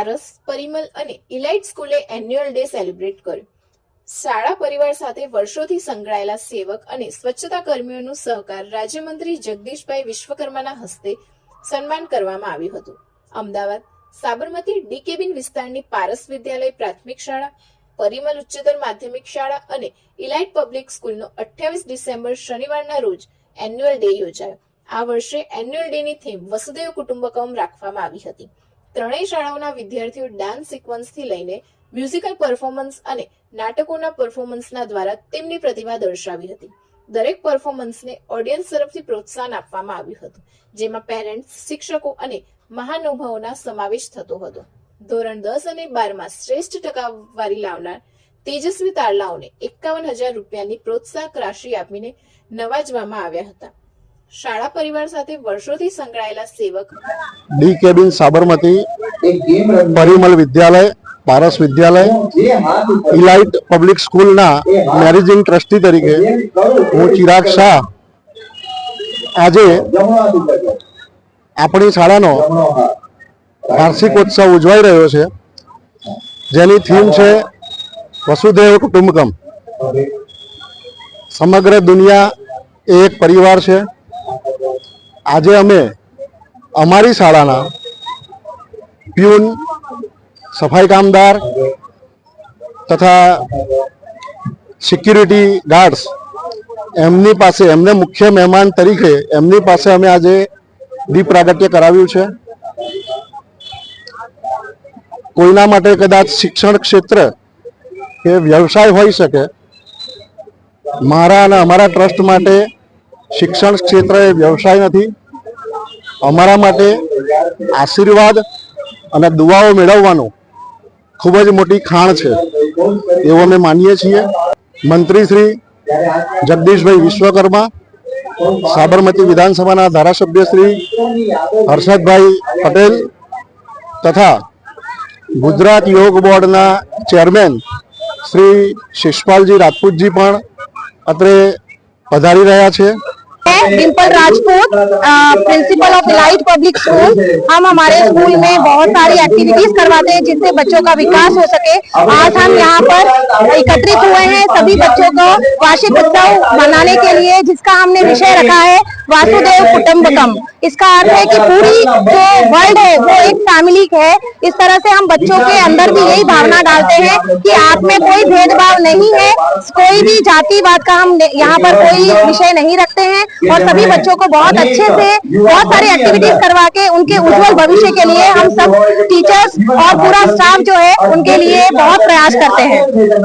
પારસ, પરિમલ અને ઇલાઇટ સ્કૂલે annual day celebrate કર્યો। શાળા પરિવાર સાથે વર્ષોથી સંકળાયેલા સેવક અને સ્વચ્છતા કર્મીઓનું સહકાર રાજ્યમંત્રી જગદીશભાઈ વિશ્વકર્માના હસ્તે સન્માન કરવામાં આવ્યું હતું। અમદાવાદ સાબરમતી ડી કેબિન વિસ્તારની પારસ વિદ્યાલય પ્રાથમિક શાળા, પરિમલ ઉચ્ચતર માધ્યમિક શાળા અને ઇલાઇટ પબ્લિક સ્કૂલનો 28 ડિસેમ્બર શનિવારના રોજ એન્યુઅલ ડે યોજાયો। આ વર્ષે એન્યુઅલ ડે ની થીમ વસુદેવ કુટુંબકમ રાખવામાં આવી હતી। ત્રણેય શાળાઓના વિદ્યાર્થીઓ ડાન્સ સિક્વન્સથી લઈને મ્યુઝિકલ પરફોર્મન્સ અને નાટકોના પરફોર્મન્સના દ્વારા તેમની પ્રતિભા દર્શાવી હતી। દરેક પરફોર્મન્સને ઓડિયન્સ તરફથી પ્રોત્સાહન આપવામાં આવ્યું હતું, જેમાં પેરેન્ટ્સ, શિક્ષકો અને મહાનુભાવોના સમાવેશ થતો હતો। ધોરણ 10 અને 12માં શ્રેષ્ઠ ટકાવારી લાવનાર તેજસ્વી તારલાઓને 51,000 રૂપિયાની પ્રોત્સાહક રાશિ આપીને નવાજવામાં આવ્યા હતા। શાળા પરિવાર સાથે વર્ષોથી સંકળાયેલા સેવક ડી કેબિન સાબરમતી, પરિમલ વિદ્યાલય, પારસ વિદ્યાલય, ઇલાઇટ પબ્લિક સ્કૂલના મેનેજિંગ ટ્રસ્ટી તરીકે હું ચિરાગ શાહ આજે આપણી શાળાનો વાર્ષિકોત્સવ ઉજવાઈ રહ્યો છે, જેની થીમ છે વસુદેવ કુટુંબકમ। સમગ્ર દુનિયા એ એક પરિવાર છે। આજે અમે અમારી શાળાના પ્યુન, સફાઈ કામદાર તથા સિક્યુરિટી ગાર્ડ્સ એમની પાસે, એમને મુખ્ય મહેમાન તરીકે એમની પાસે અમે આજે દીપ પ્રાગટ્ય કરાવ્યું છે। કોઈના માટે કદાચ શિક્ષણ ક્ષેત્ર કે વ્યવસાય હોઈ શકે, મારા અને અમારા ટ્રસ્ટ માટે શિક્ષણ ક્ષેત્ર એ વ્યવસાય નથી। અમારા માટે આશીર્વાદ અને દુઆઓ મેળવવાનું ખૂબ જ મોટી ખાણ છે એવું અમે માનીએ છીએ। મંત્રી શ્રી જગદીશભાઈ વિશ્વકર્મા, સાબરમતી વિધાનસભાના ધારાસભ્ય શ્રી હર્ષદભાઈ પટેલ તથા ગુજરાત યોગ બોર્ડના ચેરમેન શ્રી શિષપાલજી રાજપૂતજી પણ અત્રે પધારી રહ્યા છે। Dimple Rajput, principle of elite public school. हम हमारे स्कूल में बहुत सारी एक्टिविटीज करवाते हैं जिससे बच्चों का विकास हो सके। आज हम यहाँ पर एकत्रित हुए हैं सभी बच्चों को वार्षिक उत्सव मनाने के लिए, जिसका हमने विषय रखा है वासुदेव कुटुंबकम। इसका अर्थ है कि पूरी जो वर्ल्ड है वो एक फैमिली है। इस तरह से हम बच्चों के अंदर भी यही भावना डालते हैं कि आप में कोई भेदभाव नहीं है, कोई भी जातिवाद का हम यहाँ पर कोई विषय नहीं रखते हैं और सभी बच्चों को बहुत अच्छे से बहुत सारी एक्टिविटीज करवा के उनके उज्जवल भविष्य के लिए हम सब टीचर्स और पूरा स्टाफ जो है उनके लिए बहुत प्रयास करते हैं।